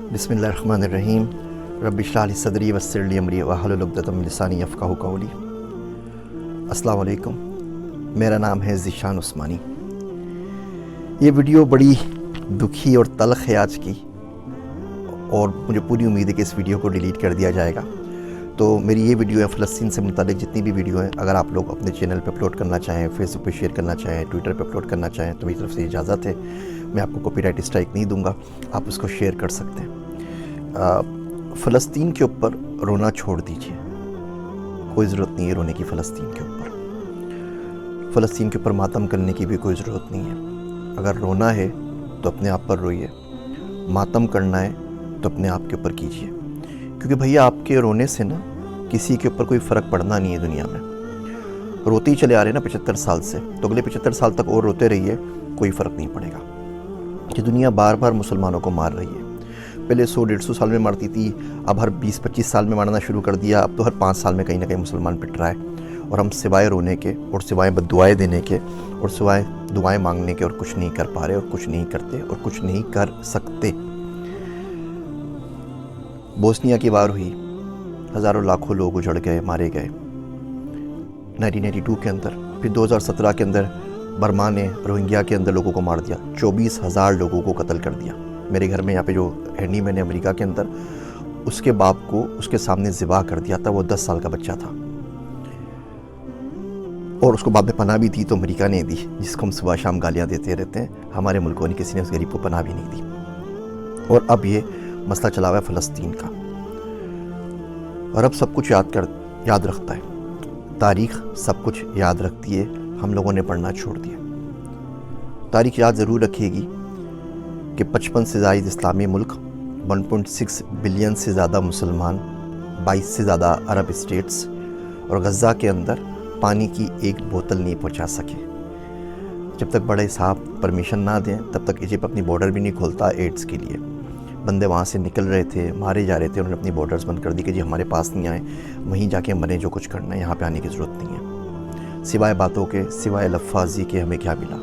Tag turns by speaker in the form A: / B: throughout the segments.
A: बिस्मिल्लाहिर्रहमानिर्रहीम। रब्बि इश्रह ली सदरी वयस्सिर ली अमरी वहलुल उक़दतम मिन लिसानी यफ़क़हू क़ौली। अस्सलामु अलैकुम, मेरा नाम है ज़ीशान उस्मानी। ये वीडियो बड़ी दुखी और तल्ख़ है आज की, और मुझे पूरी उम्मीद है कि इस वीडियो को डिलीट कर दिया जाएगा। तो मेरी ये वीडियो है फ़लस्तीन से मुताल्लिक़ जितनी भी वीडियो हैं, अगर आप लोग अपने चैनल पे अपलोड करना चाहें, फेसबुक पे शेयर करना चाहें, ट्विटर पे अपलोड करना चाहें, तो मेरी तरफ से इजाज़त है। मैं आपको कॉपीराइट स्ट्राइक नहीं दूंगा, आप उसको शेयर कर सकते हैं। फ़लस्तीन के ऊपर रोना छोड़ दीजिए, कोई ज़रूरत नहीं है रोने की। फ़लस्तीन के ऊपर, फ़लस्तीन के ऊपर मातम करने की भी कोई ज़रूरत नहीं है। अगर रोना है तो अपने आप पर रोइए, मातम करना है तो अपने आप के ऊपर कीजिए, क्योंकि भैया आपके रोने से ना किसी के ऊपर कोई फ़र्क पड़ना नहीं है दुनिया में। रोते ही चले आ रहे हैं ना 75 साल से, तो अगले 75 साल तक और रोते रहिए, कोई फ़र्क नहीं पड़ेगा। कि दुनिया बार बार मुसलमानों को मार रही है। पहले 100-150 साल में मारती थी, अब हर 20-25 साल में मारना शुरू कर दिया। अब तो हर 5 साल में कहीं ना कहीं मुसलमान पिट रहा है, और हम सिवाय रोने के और सिवाय बद्दुआएं देने के और सिवाय दुआएं मांगने के और कुछ नहीं कर पा रहे, और कुछ नहीं करते, और कुछ नहीं कर सकते। बोस्निया की वार हुई, हज़ारों लाखों लोग उजड़ गए, मारे गए 1982 के अंदर। फिर 2017 के अंदर बर्मा ने रोहिंग्या के अंदर लोगों को मार दिया, 24,000 लोगों को कत्ल कर दिया। मेरे घर में यहाँ पे जो हैंडी मैन है अमेरिका के अंदर, उसके बाप को उसके सामने ज़िबा कर दिया था। वो 10 साल का बच्चा था, और उसको बाद में पनाह भी दी तो अमेरिका ने दी, जिसको हम सुबह शाम गालियाँ देते रहते हैं। हमारे मुल्कों ने किसी ने उस गरीब को पनाह भी नहीं दी। और अब ये मसला चला हुआ है फ़लस्तीन का, और अब सब कुछ याद रखता है, तारीख़ सब कुछ याद रखती है। हम लोगों ने पढ़ना छोड़ दिया। तारीख़ याद ज़रूर रखेगी कि 55 से ज़ायद इस्लामी मुल्क, 1.6 बिलियन से ज़्यादा मुसलमान, 22 से ज़्यादा अरब स्टेट्स, और गज़ा के अंदर पानी की एक बोतल नहीं पहुंचा सके। जब तक बड़े साहब परमिशन ना दें, तब तक इजिप्ट अपनी बॉर्डर भी नहीं खोलता एड्स के लिए। बंदे वहाँ से निकल रहे थे, मारे जा रहे थे, उन्होंने अपनी बॉर्डर्स बंद कर दी कि जी हमारे पास नहीं आए, वहीं जाके मरे, जो कुछ करना है, यहाँ पे आने की ज़रूरत नहीं है। सिवाय बातों के, सिवाय लफ्फ़ाज़ी के हमें क्या मिला?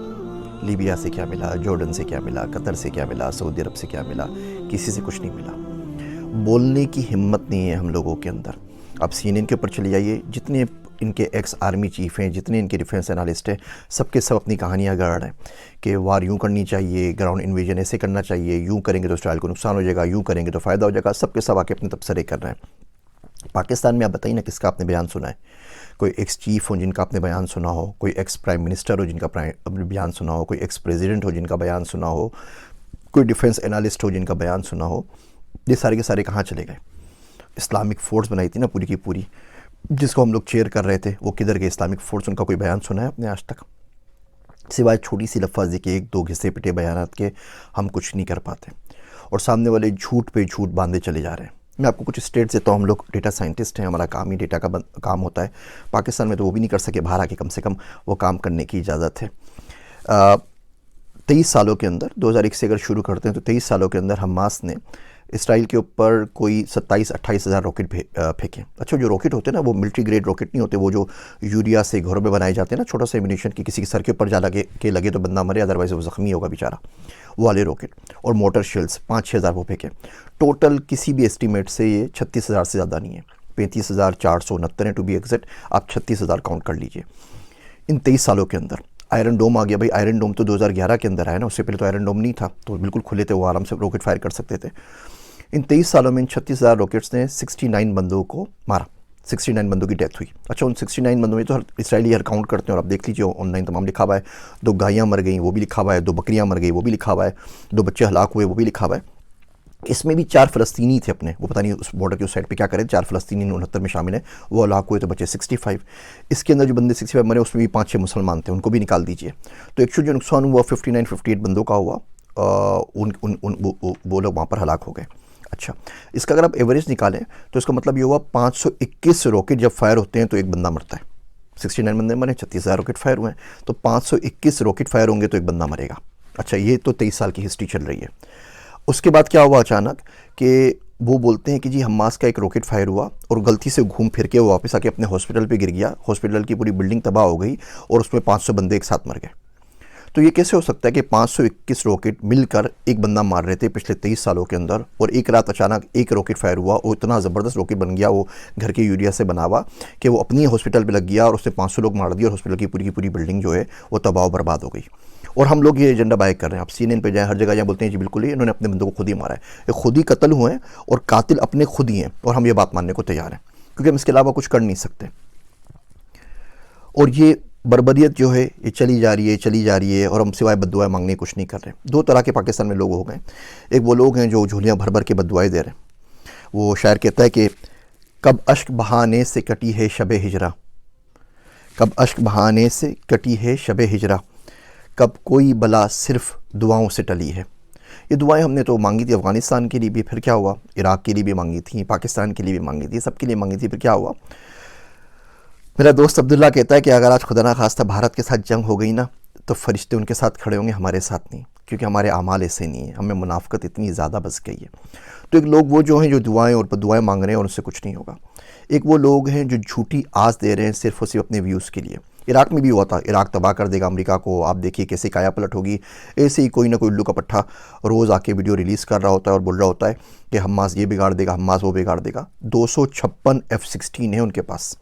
A: लीबिया से क्या मिला? जॉर्डन से क्या मिला? कतर से क्या मिला? सऊदी अरब से क्या मिला? किसी से कुछ नहीं मिला। बोलने की हिम्मत नहीं है हम लोगों के अंदर। आप CNN के ऊपर चले जाइए, जितने इनके एक्स आर्मी चीफ़ हैं, जितने इनके डिफेंस एनालिस्ट हैं, सबके सब अपनी कहानियाँ गढ़ रहे हैं कि वार यूँ करनी चाहिए, ग्राउंड इन्वेजन ऐसे करना चाहिए, यूँ करेंगे तो इसराइल को नुकसान हो जाएगा, यूँ करेंगे तो फ़ायदा हो जाएगा। सबके सब आके अपने तबसरे कर रहे हैं। पाकिस्तान में आप बताइए ना, किसका आपने बयान सुना है? कोई एक्स चीफ़ हो जिनका आपने बयान सुना हो, कोई एक्स प्राइम मिनिस्टर हो जिनका बयान सुना हो, कोई एक्स प्रेसिडेंट हो जिनका बयान सुना हो, कोई डिफेंस एनालिस्ट हो जिनका बयान सुना हो? ये सारे के सारे कहाँ चले गए? इस्लामिक फ़ोर्स बनाई थी ना पूरी की पूरी, जिसको हम लोग चेयर कर रहे थे, वो किधर गए इस्लामिक फ़ोर्स? उनका कोई बयान सुना है आपने आज तक? सिवाय छोटी सी लफ्ज़ी के 1-2 घिसे पिटे बयानात के हम कुछ नहीं कर पाते, और सामने वाले झूठ पे झूठ बांधे चले जा रहे हैं। मैं आपको कुछ स्टेट से, तो हम लोग डेटा साइंटिस्ट हैं, हमारा काम ही डेटा का काम होता है। पाकिस्तान में तो वो भी नहीं कर सके, बाहर आके कम से कम वो काम करने की इजाज़त है। 23 सालों के अंदर, 2001 से अगर शुरू करते हैं तो 23 सालों के अंदर हमास ने इसराइल के ऊपर कोई 27-28 हज़ार रॉकेट फेंके। अच्छा, जो रॉकेट होते हैं ना, वो मिलिट्री ग्रेड रॉकेट नहीं होते, वो जो यूरिया से घरों में बनाए जाते हैं ना, छोटा सा एम्यूनिशन की किसी के सर के ऊपर जा लगे तो बंदा मरे, अदरवाइज़ वो ज़ख्मी होगा बेचारा, वो वाले रॉकेट। और मोटर शेल्स 5-6 हज़ार वो फेंके। टोटल किसी भी एस्टीमेट से ये 36,000 से ज़्यादा नहीं है, 35,469 है टू बी एग्जैक्ट। आप 36,000 काउंट कर लीजिए इन 23 सालों के अंदर। आयरन डोम आ गया भाई, आयरन डोम तो 2011 के अंदर आया ना, उससे पहले तो आयरन डोम नहीं था, तो बिल्कुल खुले थे, वो आराम से रॉकेट फायर कर सकते थे। इन 23 सालों में इन 36,000 रॉकेट्स ने 69 बंदों को मारा, 69 बंदों की डेथ हुई। अच्छा, उन 69 बंदों में तो हर इसराइली हर काउंट करते हैं, और आप देख लीजिए ऑनलाइन तमाम लिखा हुआ है। 2 गायें मर गई, वो भी लिखा हुआ है। 2 बकरियां मर गई, वो भी लिखा हुआ है। 2 बच्चे हलाक हुए, वो भी लिखा हुआ है। इसमें भी 4 फ़लस्तीनी थे अपने, वो पता नहीं उस बॉर्डर की उस साइड पे क्या करें। 4 फ़लस्तीनी 69 में शामिल हैं, वो हलाक हुए तो बचे 65। इसके अंदर जो बंदे 65 मरे, उसमें भी 5-6 मुसलमान थे, उनको भी निकाल दीजिए। तो एक्चुअली जो नुकसान हुआ 59-58 बंदों का हुआ, वो लोग वहाँ पर हलाक हो गए। अच्छा, इसका अगर आप एवरेज निकालें तो इसका मतलब ये हुआ 521 रॉकेट जब फायर होते हैं तो एक बंदा मरता है। 69 बंदे मरे, 36,000 रॉकेट फायर हुए हैं, तो 521 रॉकेट फायर होंगे तो एक बंदा मरेगा। अच्छा, ये तो 23 साल की हिस्ट्री चल रही है। उसके बाद क्या हुआ अचानक कि वो बोलते हैं कि जी हमास का एक रॉकेट फायर हुआ और गलती से घूम फिर के वो वापस आके अपने हॉस्पिटल पे गिर गया, हॉस्पिटल की पूरी बिल्डिंग तबाह हो गई और उसमें 500 बंदे एक साथ मर गए। तो ये कैसे हो सकता है कि 521 रॉकेट मिलकर एक बंदा मार रहे थे पिछले 23 सालों के अंदर, और एक रात अचानक एक रॉकेट फायर हुआ और इतना ज़बरदस्त रॉकेट बन गया वो घर के यूरिया से बना हुआ कि वो अपनी हॉस्पिटल पे लग गया और उसने 500 लोग मार दिए और हॉस्पिटल की पूरी बिल्डिंग जो है वो तबाह बर्बाद हो गई। और हम लोग ये एजेंडा बाय कर रहे हैं। आप CNN पे जाएं, हर जगह जाएं, बोलते हैं जी बिल्कुल ही इन्होंने अपने बंदों को खुद ही मारा है, ये खुद ही कत्ल हुए हैं और कातिल अपने खुद ही हैं, और हम ये बात मानने को तैयार हैं क्योंकि हम इसके अलावा कुछ कर नहीं सकते। और ये बर्बरियत जो है ये चली जा रही है और हम सिवाय बद्दुआएं मांगने कुछ नहीं कर रहे। दो तरह के पाकिस्तान में लोग हो गए। एक वो लोग हैं जो झोलियाँ भर भर के बद्दुआएं दे रहे हैं। वो शायर कहता है कि कब अश्क बहाने से कटी है शबे हिजरा, कब अश्क बहाने से कटी है शबे हिजरा, कब कोई बला सिर्फ दुआओं से टली है। ये दुआएं हमने तो मांगी थी अफ़गानिस्तान के लिए भी, फिर क्या हुआ, इराक़ के लिए भी मांगी थी, पाकिस्तान के लिए भी मांगी थी, सबके लिए मांगी थी, फिर क्या हुआ। मेरा दोस्त अब्दुल्ला कहता है कि अगर आज खुदा ना खास्ता भारत के साथ जंग हो गई ना तो फरिश्ते उनके साथ खड़े होंगे, हमारे साथ नहीं, क्योंकि हमारे आमाल ऐसे नहीं है, हमें मुनाफ़क़त इतनी ज़्यादा बस गई है। तो एक लोग वो जो हैं जो दुआएं और दुआएं मांग रहे हैं और उनसे कुछ नहीं होगा। एक वो लोग हैं जो झूठी आस दे रहे हैं सिर्फ और सिर्फ अपने व्यूज़ के लिए। इराक़ में भी हुआ था, इराक़ तबाह कर देगा अमेरिका को, आप देखिए कैसे काया पलट होगी। ऐसे ही कोई ना कोई उल्लू का पट्ठा रोज़ आके वीडियो रिलीज़ कर रहा होता है और बोल रहा होता है कि हमास ये बिगाड़ देगा, हमास वो बिगाड़ देगा। 256 F-16 है उनके पास,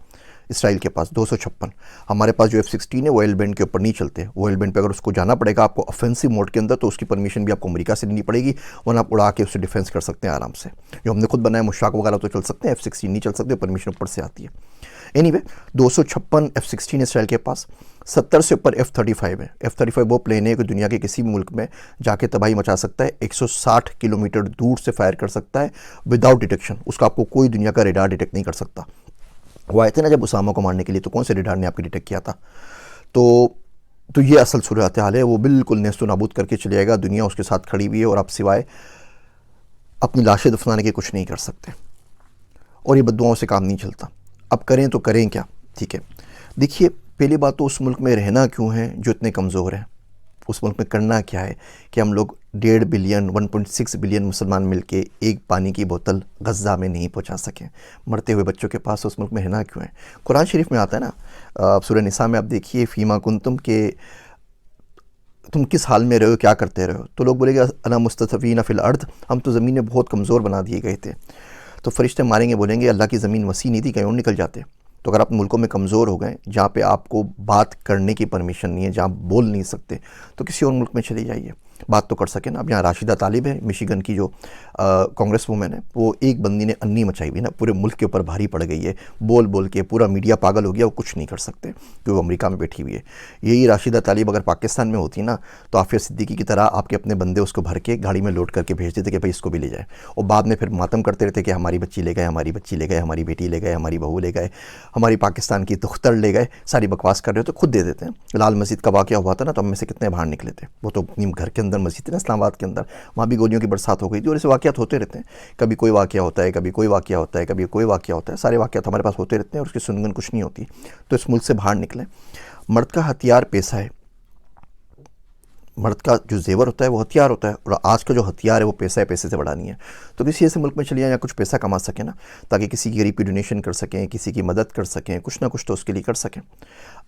A: इसराइल के पास 256। हमारे पास जो F-16 है वो ऑयल बैंड के ऊपर नहीं चलते। वो ऑयल बैंड पे अगर उसको जाना पड़ेगा आपको ऑफेंसिव मोड के अंदर, तो उसकी परमिशन भी आपको अमेरिका से लेनी पड़ेगी, वरना आप उड़ा के उससे डिफेंस कर सकते हैं आराम से। जो हमने खुद बनाया मुशाक वगैरह तो चल सकते हैं, F-16 नहीं चल सकते, परमिशन ऊपर से आती है। एनीवे 256 F-16 इसराइल के पास, 70 से ऊपर F-35 है। F-35 वो प्लेन है कि दुनिया के किसी भी मुल्क में जाके तबाही मचा सकता है, 160 किलोमीटर दूर से फायर कर सकता है विदाउट डिटेक्शन। उसका आपको कोई दुनिया का रेडार डिटेक्ट नहीं कर सकता। वो आए थे ना जब उसामा को मारने के लिए, तो कौन से रेडार ने आपको डिटेक्ट किया था। तो ये असल सूरत हाल है। वो बिल्कुल नेस्तो नाबूद करके चले जाएगा, दुनिया उसके साथ खड़ी हुई है और आप सिवाय अपनी लाशें दफनाने के कुछ नहीं कर सकते। और ये बद्दुआओं से काम नहीं चलता। अब करें तो करें क्या, ठीक है। देखिए पहली बात तो उस मुल्क में रहना क्यों है जो इतने कमज़ोर हैं। उस मुल्क में करना क्या है कि हम लोग 1.5 बिलियन 1.6 बिलियन मुसलमान मिलके एक पानी की बोतल गज़ा में नहीं पहुंचा सकें। मरते हुए बच्चों के पास उस मुल्क में रहना क्यों है। कुरान शरीफ में आता है ना, सूरह निसा में आप देखिए, फ़ीमा कुंतुम के तुम किस हाल में रहे हो, क्या करते रहे हो। तो लोग बोलेंगे अना मुस्तफ़ीना फ़िल अर्द, हम तो ज़मीन में बहुत कमज़ोर बना दिए गए थे। तो फरिश्ते मारेंगे, बोलेंगे अल्लाह की ज़मीन वसी नहीं थी, कहीं और निकल जाते। तो अगर आप मुल्कों में कमज़ोर हो गए जहाँ पे आपको बात करने की परमिशन नहीं है, जहाँ बोल नहीं सकते, तो किसी और मुल्क में चले जाइए, बात तो कर सकें ना। अब यहाँ राशिदा तालिब है, मिशिगन की जो कांग्रेस वूमेन है, वो एक बंदी ने अन्नी मचाई हुई ना, पूरे मुल्क के ऊपर भारी पड़ गई है, बोल बोल के पूरा मीडिया पागल हो गया, वो कुछ नहीं कर सकते क्योंकि वो अमेरिका में बैठी हुई है। यही राशिदा तालिब अगर पाकिस्तान में होती ना तो आफिया सिद्दीकी की तरह आपके अपने बंदे उसको भर के गाड़ी में लोड करके भेज देते कि भाई इसको भी ले जाए, और बाद में फिर मातम करते रहते कि हमारी बच्ची ले गए, हमारी बच्ची ले गए, हमारी बेटी ले गए, हमारी बहू ले गए, हमारी पाकिस्तान की दुख्तर ले गए, सारी बकवास कर रहे हो तो खुद दे देते हैं। लाल मस्जिद का वाक़या हुआ था ना, तो हम में से कितने बाहर निकले थे। वो तो अपनी घर के अंदर मस्जिद है ना, इस्लामाबाद के अंदर, वहाँ भी गोलियों की बरसात हो गई थी। और ऐसे वाक़यात होते रहते हैं, कभी कोई वाक़या होता है, कभी कोई वाक़या होता है, कभी कोई वाक़या होता है, सारे वाक़यात हमारे पास होते रहते हैं और उसकी सुनगन कुछ नहीं होती। तो इस मुल्क से बाहर निकलें। मर्द का हथियार पैसा है, मर्द का जो जेवर होता है वो हथियार होता है, और आज का जो हथियार है वो पैसा है, पैसे से बड़ा नहीं है। तो किसी ऐसे मुल्क में चलिए या कुछ पैसा कमा सकें ना, ताकि किसी की गरीब की डोनेशन कर सकें, किसी की मदद कर सकें, कुछ ना कुछ तो उसके लिए कर सकें।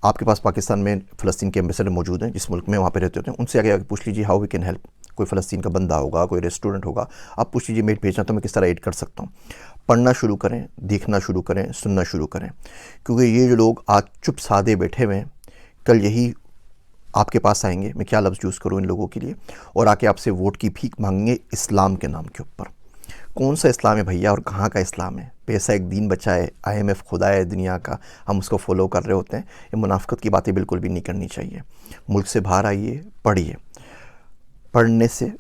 A: आपके पास पाकिस्तान में फ़लस्तीन के एम्बेसडर मौजूद हैं, जिस मुल्क में वहाँ पे रहते होते हैं, उनसे आगे पूछ लीजिए हाउ वी कैन हेल्प। कोई फ़लस्तीन का बंदा होगा, कोई रेस्टोरेंट होगा, आप पूछ लीजिए मेट भेजना तो मैं किस तरह एड कर सकता हूँ। पढ़ना शुरू करें, देखना शुरू करें, सुनना शुरू करें, क्योंकि ये जो लोग आज चुप सादे बैठे हुए हैं, कल यही आपके पास आएंगे, मैं क्या लफ्ज़ यूज़ करूँ इन लोगों के लिए, और आके आपसे वोट की भीख मांगेंगे इस्लाम के नाम के ऊपर। कौन सा इस्लाम है भैया और कहाँ का इस्लाम है। पैसा एक दीन बचा है, IMF खुदा है दुनिया का, हम उसको फॉलो कर रहे होते हैं। ये मुनाफ़िकत की बातें बिल्कुल भी नहीं करनी चाहिए। मुल्क से बाहर आइए, पढ़िए, पढ़ने से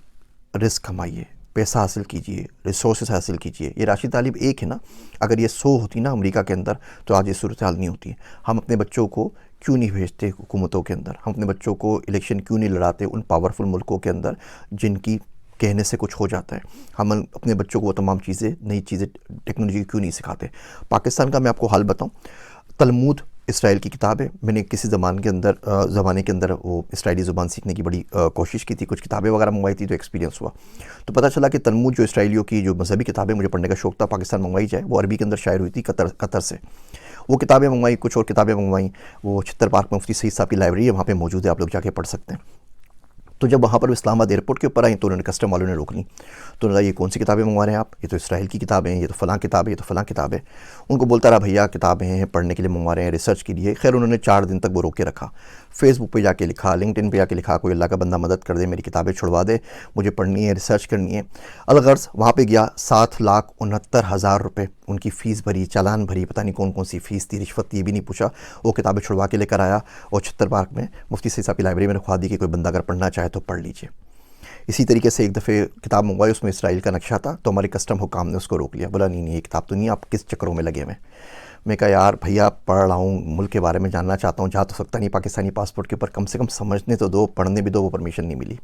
A: रिस्क कमाइए, पैसा हासिल कीजिए, रिसोर्सेज हासिल कीजिए। ये राशिद तालिब एक है ना, अगर ये 100 होती ना अमेरिका के अंदर तो आज ये सूरत हाल नहीं होती। हम अपने बच्चों को क्यों नहीं भेजते हुकूमतों के अंदर, हम अपने बच्चों को इलेक्शन क्यों नहीं लड़ाते उन पावरफुल मुल्कों के अंदर जिनकी कहने से कुछ हो जाता है। हम अपने बच्चों को वो तमाम चीज़ें, नई चीज़ें, टेक्नोलॉजी क्यों नहीं सिखाते। पाकिस्तान का मैं आपको हाल बताऊँ, तलमूद इसराइल की किताब है। मैंने किसी ज़माने के अंदर वो इसराइली ज़ुबान सीखने की बड़ी कोशिश की थी, कुछ किताबें वगैरह मंगवाई थी, तो एक्सपीरियंस हुआ। तो पता चला कि तलमूद जो इसराइलियों की जो मजहबी किताबें मुझे पढ़ने का शौक़ था, पाकिस्तान मंगवाई जाए, वो अरबी के अंदर शायर हुई थी कतर से। वो किताबें मंगवाई, कुछ और किताबें मंगवाई। वो छित्तर पार्क में मुफ्ती सईद साहब की लाइब्रेरी है, वहाँ पे मौजूद है, आप लोग जाके पढ़ सकते हैं। तो जब वहाँ पर इस्लामाबाद एयरपोर्ट के ऊपर आई तो उन्होंने कस्टम वालों ने रोक ली। तो उन्होंने कहा ये कौन सी किताबें मंगवा रहे हैं आप, ये तो इसराइल की किताबें हैं, ये तो फ़लाँ किताबें, ये तो फ़लाँ किताबें। उनको बोलता रहा भैया किताबें हैं, पढ़ने के लिए मंगवा रहे हैं, रिसर्च के लिए। खैर उन्होंने 4 दिन तक वो रोक के रखा। फेसबुक पे जाके लिखा, लिंक्डइन पे जाके लिखा, कोई अल्लाह का बंदा मदद कर दे, मेरी किताबें छुड़वा दे, मुझे पढ़नी है, रिसर्च करनी है। अलगर्ज़ वहाँ पे गया, 7,69,000 रुपये उनकी फ़ीस भरी, चालान भरी, पता नहीं कौन कौन सी फ़ीस थी, रिश्वत थी, ये भी नहीं पूछा। वो किताबें छुड़वा के लेकर आया और छत्तर पार्क में मुफ्ती सईद साहब की लाइब्रेरी में रखवा दी कि कोई बंदा अगर पढ़ना चाहे तो पढ़ लीजिए। इसी तरीके से एक दफ़े किताब मंगवाई, उसमें इसराइल का नक्शा था, तो हमारे कस्टम हुकाम ने उसको रोक लिया। बोला नहीं नहीं, ये किताब तो नहीं, आप किस चक्करों में लगे हुए। मैं कहा यार भैया पढ़ रहा हूँ, मुल्क के बारे में जानना चाहता हूँ, जा तो सकता नहीं पाकिस्तानी पासपोर्ट के ऊपर, कम से कम समझने तो दो, पढ़ने भी दो। वो परमिशन नहीं मिली।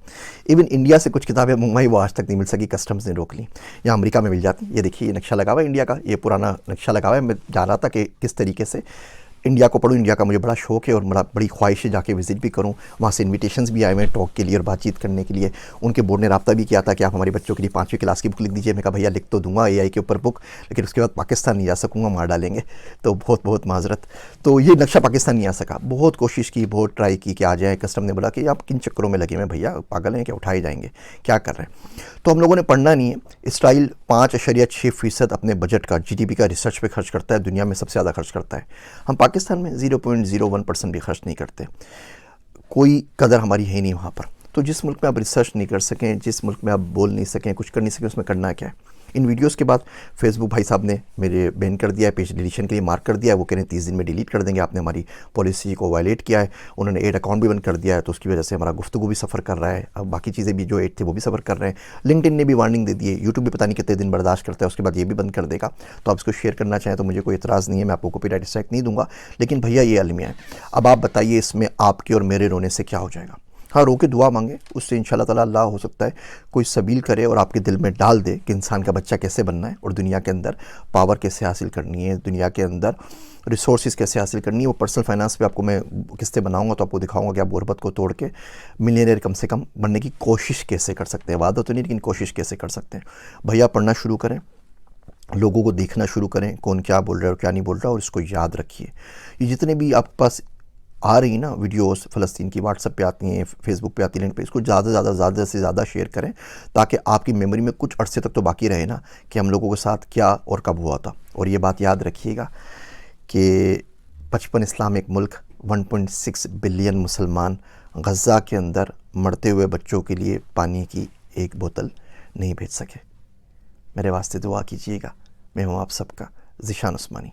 A: इवन इंडिया से कुछ किताबें मंगवाई, वो आज तक नहीं मिल सकी, कस्टम्स ने रोक ली। यहाँ अमेरिका में मिल जाती। ये देखिए ये नक्शा लगा हुआ है इंडिया का, ये पुराना नक्शा लगा हुआ है। मैं जान रहा था कि किस तरीके से इंडिया को पढ़ूँ, इंडिया का मुझे बड़ा शौक़ है और बड़ी ख्वाहिश है जाके विज़िट भी करूँ। वहाँ से इन्विटेशंस भी आए हुए हैं टॉक के लिए और बातचीत करने के लिए। उनके बोर्ड ने रब्ता भी किया था कि आप हमारे बच्चों के लिए 5वीं क्लास की बुक लिख दीजिए। मैं कहा भैया लिख तो दूंगा AI के ऊपर बुक, लेकिन उसके बाद पाकिस्तान नहीं जा सकूँगा, मार डालेंगे, तो बहुत बहुत माजरत। तो ये नक्शा पाकिस्तान नहीं आ सका। बहुत कोशिश की, बहुत ट्राई की कि आ जाए। कस्टम ने बोला कि आप किन चक्करों में लगे हुए भैया, पागल हैं क्या, उठाए जाएंगे, क्या कर रहे हैं। तो हम लोगों ने पढ़ना नहीं है। इसराइल 5.6% अपने बजट का, GDP का रिसर्च पे खर्च करता है, दुनिया में सबसे ज़्यादा खर्च करता है। हम पाकिस्तान में 0.01% भी खर्च नहीं करते। कोई कदर हमारी है नहीं वहाँ पर। तो जिस मुल्क में आप रिसर्च नहीं कर सकें, जिस मुल्क में आप बोल नहीं सकें, कुछ कर नहीं सकें, उसमें करना क्या है। इन वीडियोस के बाद फेसबुक भाई साहब ने मेरे बैन कर दिया है, पेज डिलीशन के लिए मार्क कर दिया है। वो कह रहे हैं 30 दिन में डिलीट कर देंगे, आपने हमारी पॉलिसी को वायलेट किया है। उन्होंने एड अकाउंट भी बंद कर दिया है, तो उसकी वजह से हमारा गुफ्तगू भी सफ़र कर रहा है। अब बाकी चीज़ें भी जो एड थे वो भी सफ़र कर रहे हैं। लिंक्डइन ने भी वार्निंग दे दी है। यूट्यूब भी पता नहीं कितने दिन बर्दाश्त करता है, उसके बाद ये भी बंद कर देगा। तो आप इसको शेयर करना चाहें तो मुझे कोई इतराज़ नहीं है, मैं आपको कॉपीराइट स्ट्राइक नहीं दूंगा। लेकिन भैया ये अलमिया है। अब आप बताइए इसमें आपके और मेरे रोने से क्या हो जाएगा। हाँ, रो के दुआ मांगे, उससे इंशाल्लाह ताला अल्लाह हो सकता है कोई सबील करे और आपके दिल में डाल दे कि इंसान का बच्चा कैसे बनना है और दुनिया के अंदर पावर कैसे हासिल करनी है, दुनिया के अंदर रिसोर्सेज कैसे हासिल करनी है। वो पर्सनल फाइनेंस पे आपको मैं किस्तें बनाऊंगा तो आपको दिखाऊंगा कि आप गुरबत को तोड़ के मिलियनेयर कम से कम बनने की कोशिश कैसे कर सकते हैं। वादा तो नहीं, लेकिन कोशिश कैसे कर सकते हैं। भैया पढ़ना शुरू करें, लोगों को देखना शुरू करें, कौन क्या बोल रहा है और क्या नहीं बोल रहा, और इसको याद रखिए। ये जितने भी आपके पास आ रही ना वीडियोस फ़लस्तीन की, व्हाट्सएप पे आती हैं, फेसबुक पे आती हैं, लिंक पे, इसको ज़्यादा से ज़्यादा शेयर करें, ताकि आपकी मेमोरी में कुछ अरसे तक तो बाकी रहे ना कि हम लोगों के साथ क्या और कब हुआ था। और ये बात याद रखिएगा कि 55 इस्लामिक मुल्क, 1.6 बिलियन मुसलमान गज़ा के अंदर मरते हुए बच्चों के लिए पानी की एक बोतल नहीं भेज सके। मेरे वास्ते दुआ कीजिएगा। मैं हूँ आप सबका ज़ीशान उस्मानी।